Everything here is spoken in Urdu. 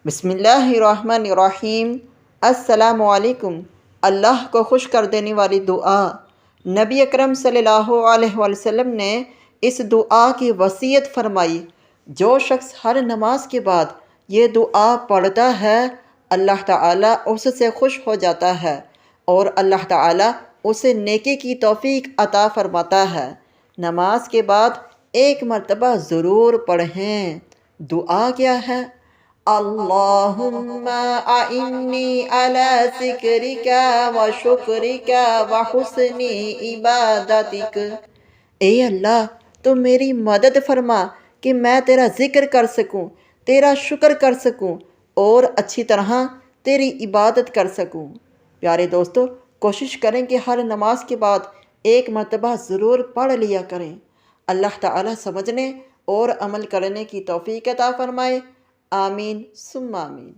بسم اللہ الرحمن الرحیم۔ السلام علیکم۔ اللہ کو خوش کر دینے والی دعا۔ نبی اکرم صلی اللہ علیہ وسلم نے اس دعا کی وصیت فرمائی، جو شخص ہر نماز کے بعد یہ دعا پڑھتا ہے اللہ تعالیٰ اس سے خوش ہو جاتا ہے اور اللہ تعالیٰ اسے نیکی کی توفیق عطا فرماتا ہے۔ نماز کے بعد ایک مرتبہ ضرور پڑھیں۔ دعا کیا ہے؟ اللہم اعنی علی ذکرک و شکرک و حسن عبادتک۔ اے اللہ، تو میری مدد فرما کہ میں تیرا ذکر کر سکوں، تیرا شکر کر سکوں اور اچھی طرح تیری عبادت کر سکوں۔ پیارے دوستو، کوشش کریں کہ ہر نماز کے بعد ایک مرتبہ ضرور پڑھ لیا کریں۔ اللہ تعالیٰ سمجھنے اور عمل کرنے کی توفیق عطا فرمائے۔ آمین ثم آمین۔